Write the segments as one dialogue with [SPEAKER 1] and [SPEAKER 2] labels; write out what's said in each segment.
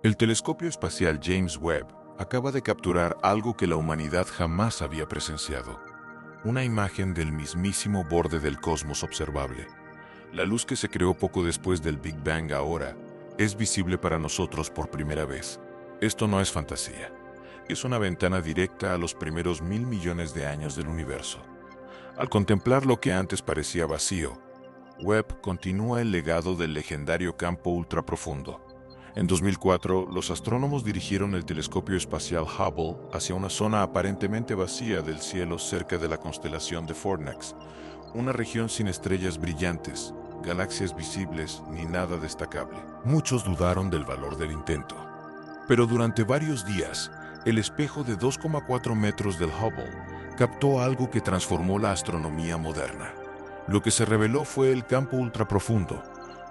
[SPEAKER 1] El telescopio espacial James Webb acaba de capturar algo que la humanidad jamás había presenciado. Una imagen del mismísimo borde del cosmos observable. La luz que se creó poco después del Big Bang ahora es visible para nosotros por primera vez. Esto no es fantasía. Es una ventana directa a los primeros 1.000 millones de años del universo. Al contemplar lo que antes parecía vacío, Webb continúa el legado del legendario campo ultraprofundo. En 2004, los astrónomos dirigieron el telescopio espacial Hubble hacia una zona aparentemente vacía del cielo cerca de la constelación de Fornax, una región sin estrellas brillantes, galaxias visibles ni nada destacable. Muchos dudaron del valor del intento. Pero durante varios días, el espejo de 2,4 metros del Hubble captó algo que transformó la astronomía moderna. Lo que se reveló fue el campo ultraprofundo,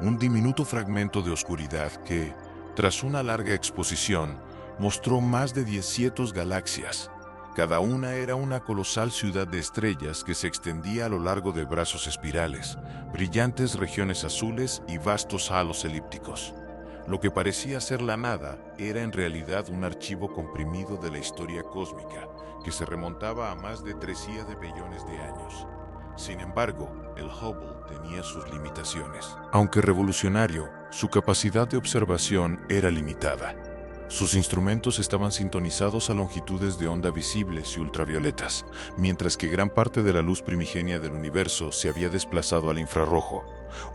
[SPEAKER 1] un diminuto fragmento de oscuridad que, tras una larga exposición, mostró más de 10 cientos galaxias. Cada una era una colosal ciudad de estrellas que se extendía a lo largo de brazos espirales, brillantes regiones azules y vastos halos elípticos. Lo que parecía ser la nada era en realidad un archivo comprimido de la historia cósmica que se remontaba a más de 3 billones de años. Sin embargo, el Hubble tenía sus limitaciones. Aunque revolucionario, su capacidad de observación era limitada. Sus instrumentos estaban sintonizados a longitudes de onda visibles y ultravioletas, mientras que gran parte de la luz primigenia del universo se había desplazado al infrarrojo,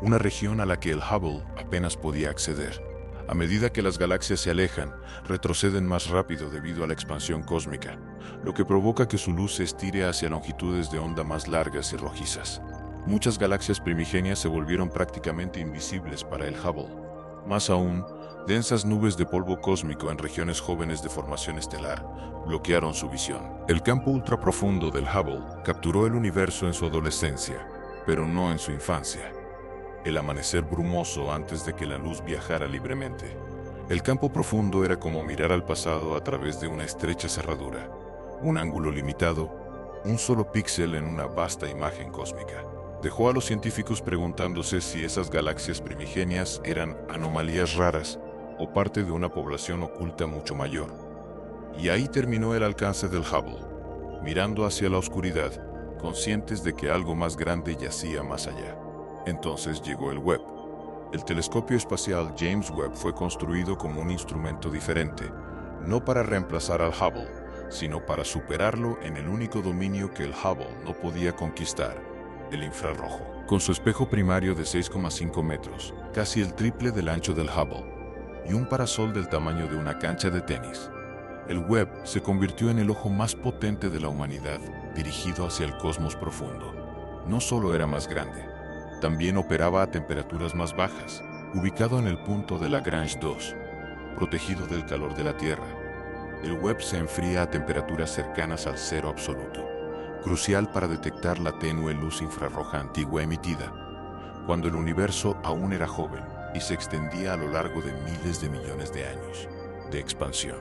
[SPEAKER 1] una región a la que el Hubble apenas podía acceder. A medida que las galaxias se alejan, retroceden más rápido debido a la expansión cósmica, lo que provoca que su luz se estire hacia longitudes de onda más largas y rojizas. Muchas galaxias primigenias se volvieron prácticamente invisibles para el Hubble. Más aún, densas nubes de polvo cósmico en regiones jóvenes de formación estelar bloquearon su visión. El campo ultraprofundo del Hubble capturó el universo en su adolescencia, pero no en su infancia. El amanecer brumoso antes de que la luz viajara libremente. El campo profundo era como mirar al pasado a través de una estrecha cerradura, un ángulo limitado, un solo píxel en una vasta imagen cósmica. Dejó a los científicos preguntándose si esas galaxias primigenias eran anomalías raras o parte de una población oculta mucho mayor. Y ahí terminó el alcance del Hubble, mirando hacia la oscuridad, conscientes de que algo más grande yacía más allá. Entonces llegó el Webb. El telescopio espacial James Webb fue construido como un instrumento diferente, no para reemplazar al Hubble, sino para superarlo en el único dominio que el Hubble no podía conquistar, el infrarrojo. Con su espejo primario de 6,5 metros, casi el triple del ancho del Hubble, y un parasol del tamaño de una cancha de tenis, el Webb se convirtió en el ojo más potente de la humanidad, dirigido hacia el cosmos profundo. No solo era más grande, también operaba a temperaturas más bajas, ubicado en el punto de Lagrange 2, protegido del calor de la Tierra. El Webb se enfría a temperaturas cercanas al cero absoluto, crucial para detectar la tenue luz infrarroja antigua emitida, cuando el universo aún era joven y se extendía a lo largo de miles de millones de años de expansión.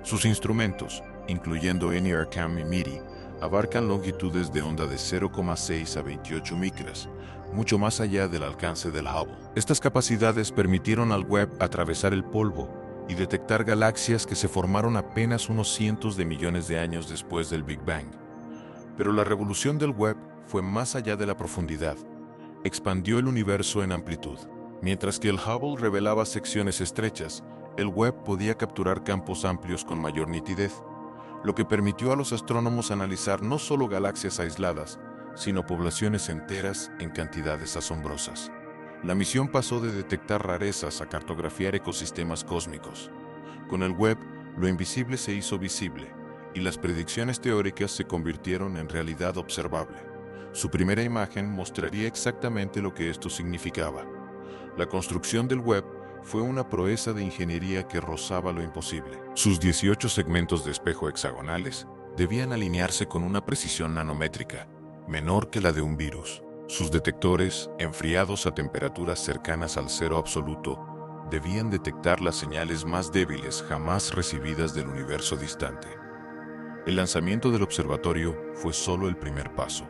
[SPEAKER 1] Sus instrumentos, incluyendo NIRCam y MIRI, abarcan longitudes de onda de 0,6 a 28 micras, mucho más allá del alcance del Hubble. Estas capacidades permitieron al Webb atravesar el polvo y detectar galaxias que se formaron apenas unos cientos de millones de años después del Big Bang. Pero la revolución del Webb fue más allá de la profundidad. Expandió el universo en amplitud. Mientras que el Hubble revelaba secciones estrechas, el Webb podía capturar campos amplios con mayor nitidez, lo que permitió a los astrónomos analizar no solo galaxias aisladas, sino poblaciones enteras en cantidades asombrosas. La misión pasó de detectar rarezas a cartografiar ecosistemas cósmicos. Con el Webb, lo invisible se hizo visible, y las predicciones teóricas se convirtieron en realidad observable. Su primera imagen mostraría exactamente lo que esto significaba. La construcción del Webb fue una proeza de ingeniería que rozaba lo imposible. Sus 18 segmentos de espejo hexagonales debían alinearse con una precisión nanométrica, menor que la de un virus. Sus detectores, enfriados a temperaturas cercanas al cero absoluto, debían detectar las señales más débiles jamás recibidas del universo distante. El lanzamiento del observatorio fue solo el primer paso.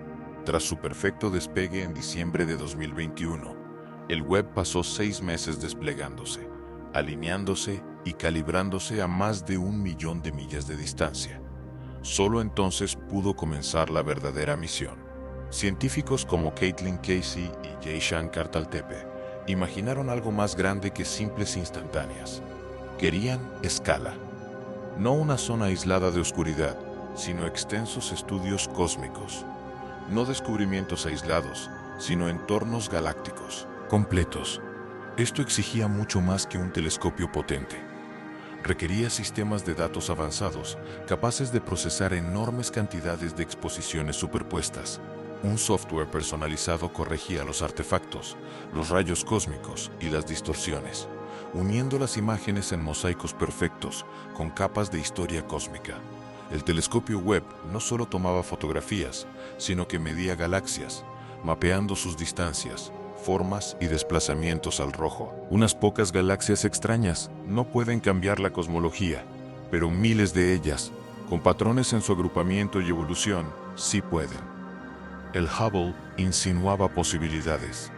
[SPEAKER 1] Tras su perfecto despegue en diciembre de 2021, el Webb pasó 6 meses desplegándose, alineándose y calibrándose a más de 1 millón de millas de distancia. Solo entonces pudo comenzar la verdadera misión. Científicos como Caitlin Casey y Jay Shankar Taltepe imaginaron algo más grande que simples instantáneas. Querían escala. No una zona aislada de oscuridad, sino extensos estudios cósmicos. No descubrimientos aislados, sino entornos galácticos, completos. Esto exigía mucho más que un telescopio potente. Requería sistemas de datos avanzados, capaces de procesar enormes cantidades de exposiciones superpuestas. Un software personalizado corregía los artefactos, los rayos cósmicos y las distorsiones, uniendo las imágenes en mosaicos perfectos con capas de historia cósmica. El telescopio Webb no solo tomaba fotografías, sino que medía galaxias, mapeando sus distancias, formas y desplazamientos al rojo. Unas pocas galaxias extrañas no pueden cambiar la cosmología, pero miles de ellas, con patrones en su agrupamiento y evolución, sí pueden. El Hubble insinuaba posibilidades.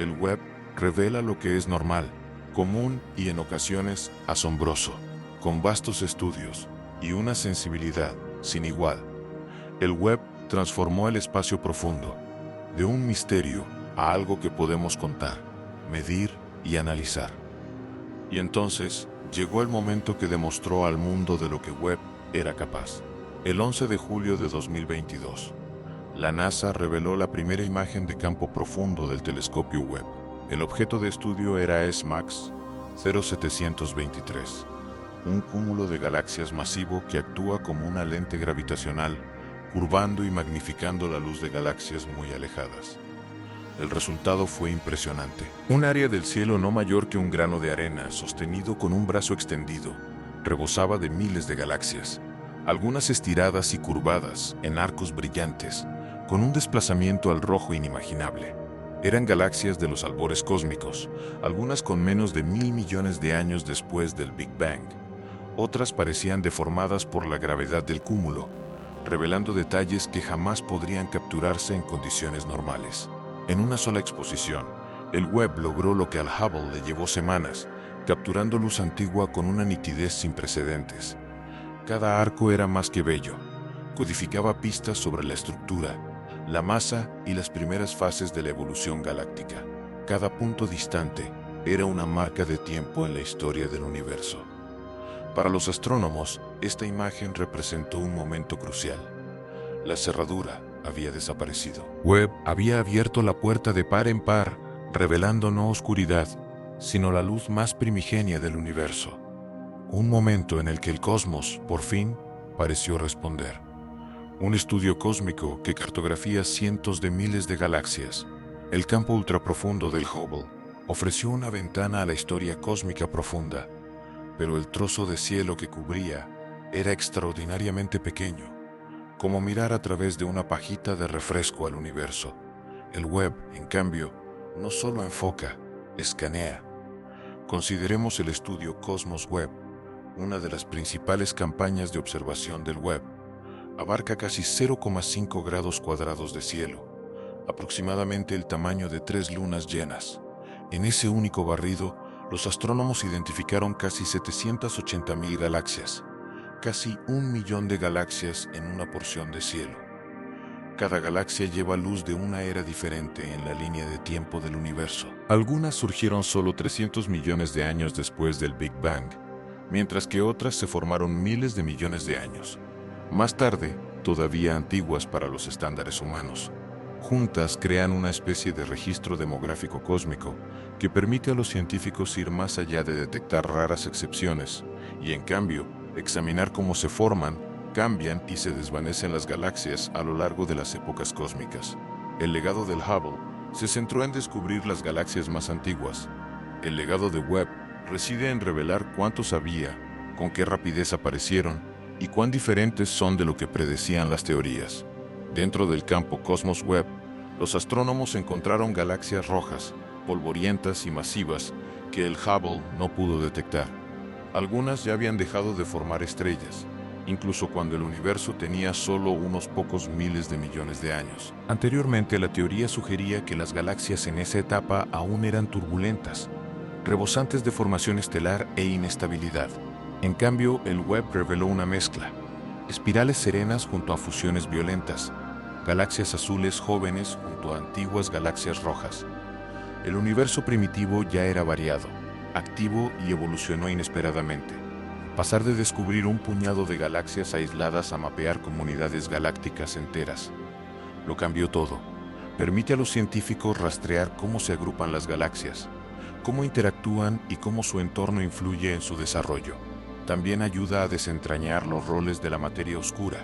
[SPEAKER 1] El Webb revela lo que es normal, común y en ocasiones asombroso, con vastos estudios y una sensibilidad sin igual. El Webb transformó el espacio profundo, de un misterio a algo que podemos contar, medir y analizar. Y entonces llegó el momento que demostró al mundo de lo que Webb era capaz. El 11 de julio de 2022, la NASA reveló la primera imagen de campo profundo del telescopio Webb. El objeto de estudio era SMACS 0723, un cúmulo de galaxias masivo que actúa como una lente gravitacional, curvando y magnificando la luz de galaxias muy alejadas. El resultado fue impresionante. Un área del cielo no mayor que un grano de arena, sostenido con un brazo extendido, rebosaba de miles de galaxias, algunas estiradas y curvadas en arcos brillantes, con un desplazamiento al rojo inimaginable. Eran galaxias de los albores cósmicos, algunas con menos de 1.000 millones de años después del Big Bang. Otras parecían deformadas por la gravedad del cúmulo, revelando detalles que jamás podrían capturarse en condiciones normales. En una sola exposición, el Webb logró lo que al Hubble le llevó semanas, capturando luz antigua con una nitidez sin precedentes. Cada arco era más que bello, codificaba pistas sobre la estructura, la masa y las primeras fases de la evolución galáctica. Cada punto distante era una marca de tiempo en la historia del universo. Para los astrónomos, esta imagen representó un momento crucial. La cerradura había desaparecido. Webb había abierto la puerta de par en par, revelando no oscuridad, sino la luz más primigenia del universo. Un momento en el que el cosmos, por fin, pareció responder. Un estudio cósmico que cartografía cientos de miles de galaxias. El campo ultraprofundo del Hubble ofreció una ventana a la historia cósmica profunda, pero el trozo de cielo que cubría era extraordinariamente pequeño, como mirar a través de una pajita de refresco al universo. El Webb, en cambio, no solo enfoca, escanea. Consideremos el estudio Cosmos Webb, una de las principales campañas de observación del Webb. Abarca casi 0,5 grados cuadrados de cielo, aproximadamente el tamaño de 3 lunas llenas. En ese único barrido, los astrónomos identificaron casi 780.000 galaxias, casi 1 millón de galaxias en una porción de cielo. Cada galaxia lleva luz de una era diferente en la línea de tiempo del universo. Algunas surgieron solo 300 millones de años después del Big Bang, mientras que otras se formaron miles de millones de años más tarde, todavía antiguas para los estándares humanos. Juntas crean una especie de registro demográfico cósmico que permite a los científicos ir más allá de detectar raras excepciones y, en cambio, examinar cómo se forman, cambian y se desvanecen las galaxias a lo largo de las épocas cósmicas. El legado del Hubble se centró en descubrir las galaxias más antiguas. El legado de Webb reside en revelar cuántos había, con qué rapidez aparecieron y cuán diferentes son de lo que predecían las teorías. Dentro del campo Cosmos Webb, los astrónomos encontraron galaxias rojas, polvorientas y masivas que el Hubble no pudo detectar. Algunas ya habían dejado de formar estrellas, incluso cuando el universo tenía solo unos pocos miles de millones de años. Anteriormente, la teoría sugería que las galaxias en esa etapa aún eran turbulentas, rebosantes de formación estelar e inestabilidad. En cambio, el Webb reveló una mezcla: espirales serenas junto a fusiones violentas, galaxias azules jóvenes junto a antiguas galaxias rojas. El universo primitivo ya era variado, activo y evolucionó inesperadamente. Pasar de descubrir un puñado de galaxias aisladas a mapear comunidades galácticas enteras lo cambió todo. Permite a los científicos rastrear cómo se agrupan las galaxias, cómo interactúan y cómo su entorno influye en su desarrollo. También ayuda a desentrañar los roles de la materia oscura,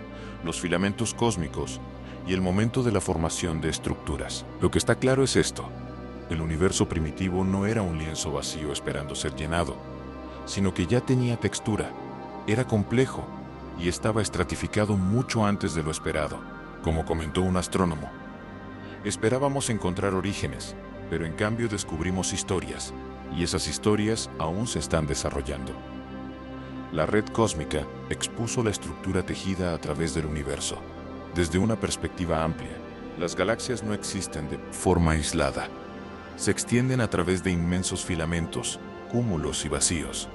[SPEAKER 1] los filamentos cósmicos y el momento de la formación de estructuras. Lo que está claro es esto: el universo primitivo no era un lienzo vacío esperando ser llenado, sino que ya tenía textura, era complejo y estaba estratificado mucho antes de lo esperado. Como comentó un astrónomo, esperábamos encontrar orígenes, pero en cambio descubrimos historias, y esas historias aún se están desarrollando. La red cósmica expuso la estructura tejida a través del universo. Desde una perspectiva amplia, las galaxias no existen de forma aislada. Se extienden a través de inmensos filamentos, cúmulos y vacíos,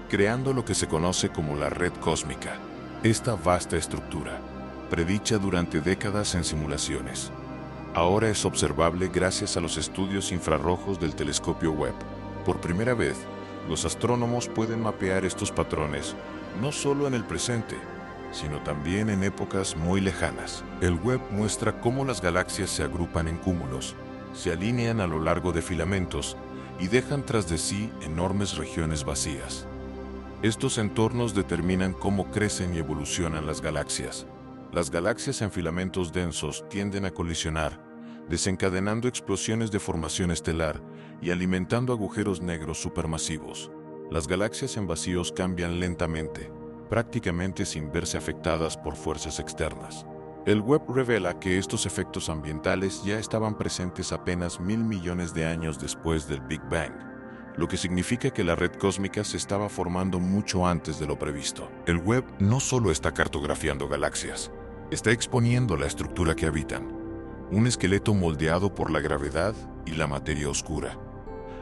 [SPEAKER 1] creando lo que se conoce como la red cósmica. Esta vasta estructura, predicha durante décadas en simulaciones, ahora es observable gracias a los estudios infrarrojos del telescopio Webb. Por primera vez, los astrónomos pueden mapear estos patrones, no solo en el presente, sino también en épocas muy lejanas. El Webb muestra cómo las galaxias se agrupan en cúmulos, se alinean a lo largo de filamentos y dejan tras de sí enormes regiones vacías. Estos entornos determinan cómo crecen y evolucionan las galaxias. Las galaxias en filamentos densos tienden a colisionar, desencadenando explosiones de formación estelar y alimentando agujeros negros supermasivos. Las galaxias en vacíos cambian lentamente, prácticamente sin verse afectadas por fuerzas externas. El Webb revela que estos efectos ambientales ya estaban presentes apenas 1.000 millones de años después del Big Bang, lo que significa que la red cósmica se estaba formando mucho antes de lo previsto. El Webb no solo está cartografiando galaxias, está exponiendo la estructura que habitan, un esqueleto moldeado por la gravedad y la materia oscura.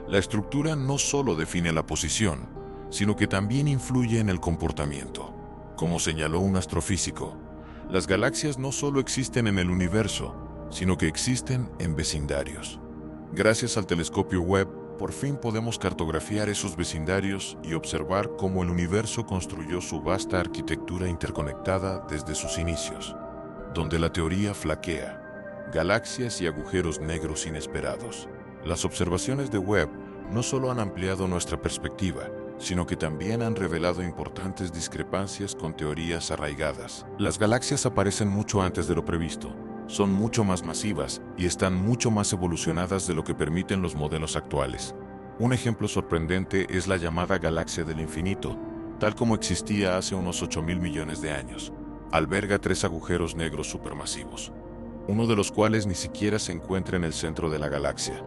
[SPEAKER 1] La estructura no solo define la posición, sino que también influye en el comportamiento. Como señaló un astrofísico, las galaxias no solo existen en el universo, sino que existen en vecindarios. Gracias al telescopio Webb, por fin podemos cartografiar esos vecindarios y observar cómo el universo construyó su vasta arquitectura interconectada desde sus inicios, donde la teoría flaquea, galaxias y agujeros negros inesperados. Las observaciones de Webb no solo han ampliado nuestra perspectiva, sino que también han revelado importantes discrepancias con teorías arraigadas. Las galaxias aparecen mucho antes de lo previsto, son mucho más masivas y están mucho más evolucionadas de lo que permiten los modelos actuales. Un ejemplo sorprendente es la llamada galaxia del infinito, tal como existía hace unos 8.000 millones de años. Alberga 3 agujeros negros supermasivos, uno de los cuales ni siquiera se encuentra en el centro de la galaxia.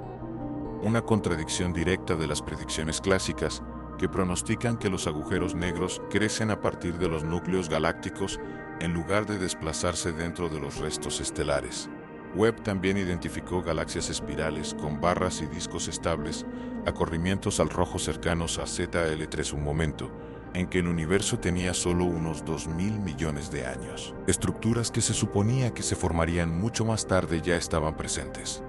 [SPEAKER 1] Una contradicción directa de las predicciones clásicas que pronostican que los agujeros negros crecen a partir de los núcleos galácticos en lugar de desplazarse dentro de los restos estelares. Webb también identificó galaxias espirales con barras y discos estables a corrimientos al rojo cercanos a ZL3, un momento en que el universo tenía solo unos 2.000 millones de años. Estructuras que se suponía que se formarían mucho más tarde ya estaban presentes.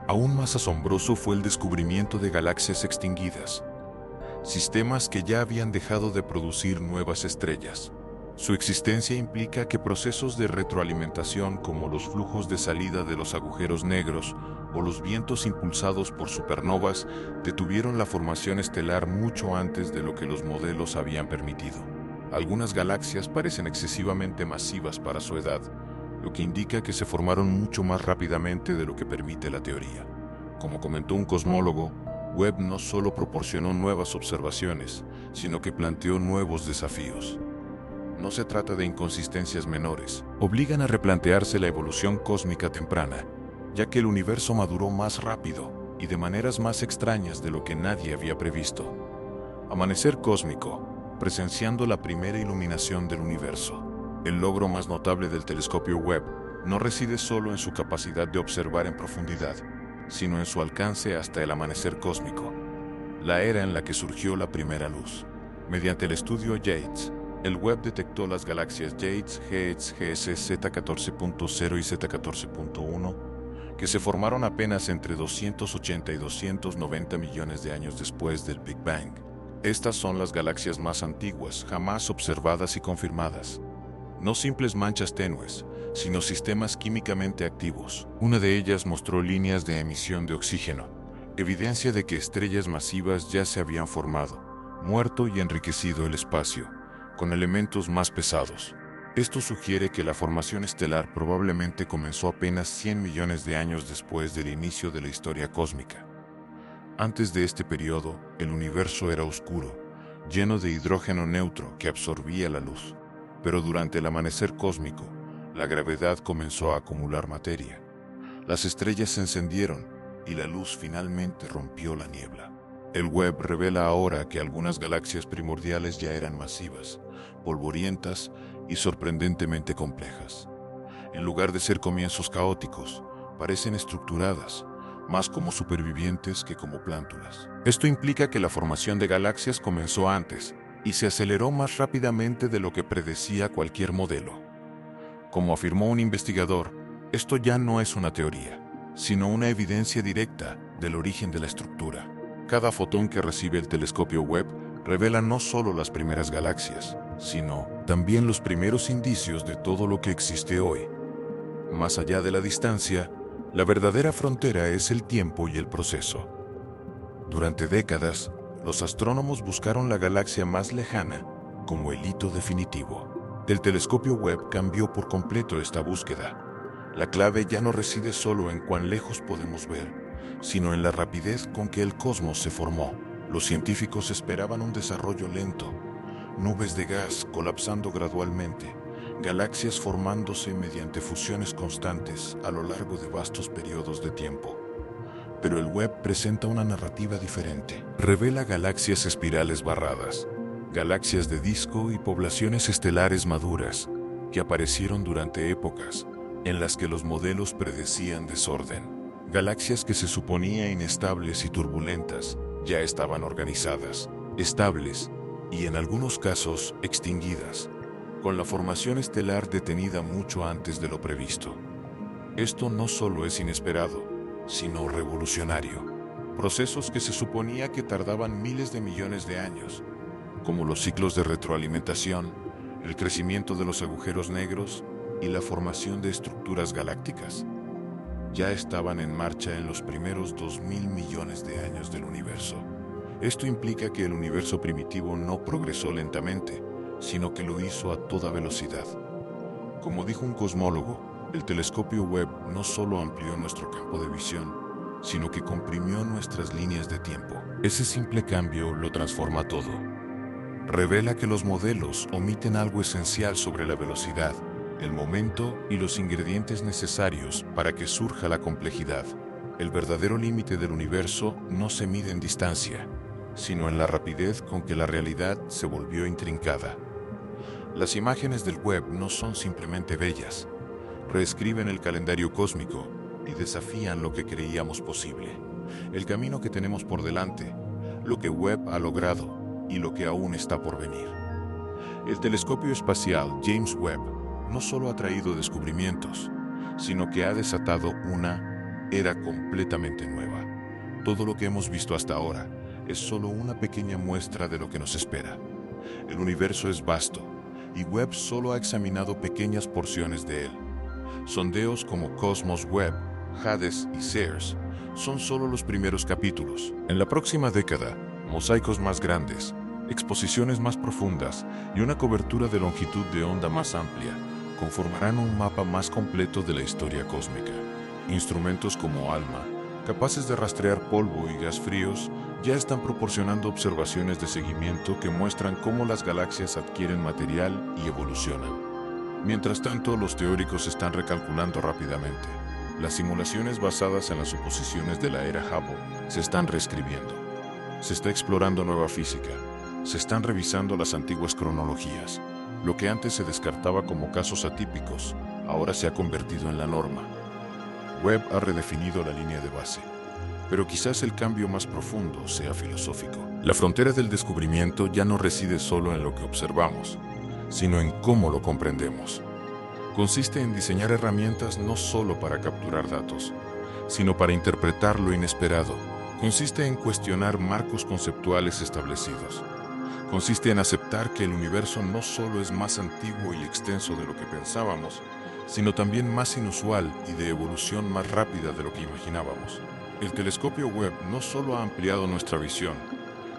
[SPEAKER 1] Aún más asombroso fue el descubrimiento de galaxias extinguidas, sistemas que ya habían dejado de producir nuevas estrellas. Su existencia implica que procesos de retroalimentación como los flujos de salida de los agujeros negros o los vientos impulsados por supernovas detuvieron la formación estelar mucho antes de lo que los modelos habían permitido. Algunas galaxias parecen excesivamente masivas para su edad, lo que indica que se formaron mucho más rápidamente de lo que permite la teoría. Como comentó un cosmólogo, Webb no solo proporcionó nuevas observaciones, sino que planteó nuevos desafíos. No se trata de inconsistencias menores, obligan a replantearse la evolución cósmica temprana, ya que el universo maduró más rápido y de maneras más extrañas de lo que nadie había previsto. Amanecer cósmico, presenciando la primera iluminación del universo. El logro más notable del telescopio Webb no reside solo en su capacidad de observar en profundidad, sino en su alcance hasta el amanecer cósmico. la era en la que surgió la primera luz. Mediante el estudio JADES, el Webb detectó las galaxias JADES, GS Z14.0 y Z14.1, que se formaron apenas entre 280 y 290 millones de años después del Big Bang. Estas son las galaxias más antiguas jamás observadas y confirmadas. No simples manchas tenues, sino sistemas químicamente activos. Una de ellas mostró líneas de emisión de oxígeno, evidencia de que estrellas masivas ya se habían formado, muerto y enriquecido el espacio, con elementos más pesados. Esto sugiere que la formación estelar probablemente comenzó apenas 100 millones de años después del inicio de la historia cósmica. Antes de este periodo, el universo era oscuro, lleno de hidrógeno neutro que absorbía la luz. Pero durante el amanecer cósmico, la gravedad comenzó a acumular materia. Las estrellas se encendieron y la luz finalmente rompió la niebla. El Webb revela ahora que algunas galaxias primordiales ya eran masivas, polvorientas y sorprendentemente complejas. En lugar de ser comienzos caóticos, parecen estructuradas, más como supervivientes que como plántulas. Esto implica que la formación de galaxias comenzó antes y se aceleró más rápidamente de lo que predecía cualquier modelo. Como afirmó un investigador, esto ya no es una teoría, sino una evidencia directa del origen de la estructura. Cada fotón que recibe el telescopio Webb revela no solo las primeras galaxias, sino también los primeros indicios de todo lo que existe hoy. Más allá de la distancia, la verdadera frontera es el tiempo y el proceso. Durante décadas, los astrónomos buscaron la galaxia más lejana como el hito definitivo. El telescopio Webb cambió por completo esta búsqueda. La clave ya no reside solo en cuán lejos podemos ver, sino en la rapidez con que el cosmos se formó. Los científicos esperaban un desarrollo lento, nubes de gas colapsando gradualmente, galaxias formándose mediante fusiones constantes a lo largo de vastos periodos de tiempo. Pero el Webb presenta una narrativa diferente. Revela galaxias espirales barradas, galaxias de disco y poblaciones estelares maduras que aparecieron durante épocas en las que los modelos predecían desorden. Galaxias que se suponía inestables y turbulentas ya estaban organizadas, estables y en algunos casos extinguidas, con la formación estelar detenida mucho antes de lo previsto. Esto no solo es inesperado, sino revolucionario. Procesos que se suponía que tardaban miles de millones de años, como los ciclos de retroalimentación, el crecimiento de los agujeros negros y la formación de estructuras galácticas, ya estaban en marcha en los primeros 2000 millones de años del universo. Esto implica que el universo primitivo no progresó lentamente, sino que lo hizo a toda velocidad. Como dijo un cosmólogo, el telescopio Webb no solo amplió nuestro campo de visión, sino que comprimió nuestras líneas de tiempo. Ese simple cambio lo transforma todo. Revela que los modelos omiten algo esencial sobre la velocidad, el momento y los ingredientes necesarios para que surja la complejidad. El verdadero límite del universo no se mide en distancia, sino en la rapidez con que la realidad se volvió intrincada. Las imágenes del Webb no son simplemente bellas, reescriben el calendario cósmico y desafían lo que creíamos posible, el camino que tenemos por delante, lo que Webb ha logrado y lo que aún está por venir. El telescopio espacial James Webb no solo ha traído descubrimientos, sino que ha desatado una era completamente nueva. Todo lo que hemos visto hasta ahora es solo una pequeña muestra de lo que nos espera. El universo es vasto, y Webb solo ha examinado pequeñas porciones de él. Sondeos como Cosmos Webb, Hades y CERS son solo los primeros capítulos. En la próxima década, mosaicos más grandes, exposiciones más profundas y una cobertura de longitud de onda más amplia conformarán un mapa más completo de la historia cósmica. Instrumentos como ALMA, capaces de rastrear polvo y gas fríos, ya están proporcionando observaciones de seguimiento que muestran cómo las galaxias adquieren material y evolucionan. Mientras tanto, los teóricos están recalculando rápidamente. Las simulaciones basadas en las suposiciones de la era Hubble se están reescribiendo. Se está explorando nueva física. Se están revisando las antiguas cronologías. Lo que antes se descartaba como casos atípicos, ahora se ha convertido en la norma. Webb ha redefinido la línea de base. Pero quizás el cambio más profundo sea filosófico. La frontera del descubrimiento ya no reside solo en lo que observamos, sino en cómo lo comprendemos. Consiste en diseñar herramientas no solo para capturar datos, sino para interpretar lo inesperado. Consiste en cuestionar marcos conceptuales establecidos. Consiste en aceptar que el universo no solo es más antiguo y extenso de lo que pensábamos, sino también más inusual y de evolución más rápida de lo que imaginábamos. El telescopio Webb no solo ha ampliado nuestra visión,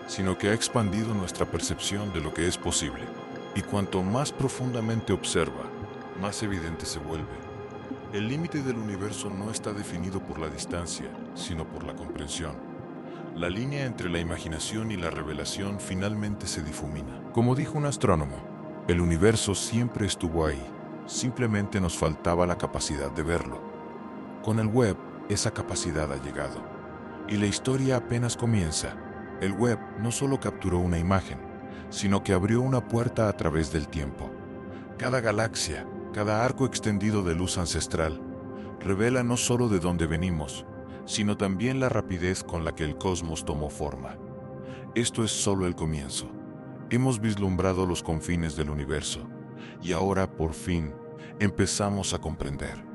[SPEAKER 1] sino que ha expandido nuestra percepción de lo que es posible. Y cuanto más profundamente observa, más evidente se vuelve. El límite del universo no está definido por la distancia, sino por la comprensión. La línea entre la imaginación y la revelación finalmente se difumina. Como dijo un astrónomo, el universo siempre estuvo ahí, simplemente nos faltaba la capacidad de verlo. Con el Webb, esa capacidad ha llegado. Y la historia apenas comienza. El Webb no solo capturó una imagen, sino que abrió una puerta a través del tiempo. Cada galaxia, cada arco extendido de luz ancestral, revela no solo de dónde venimos, sino también la rapidez con la que el cosmos tomó forma. Esto es solo el comienzo. Hemos vislumbrado los confines del universo, y ahora, por fin, empezamos a comprender.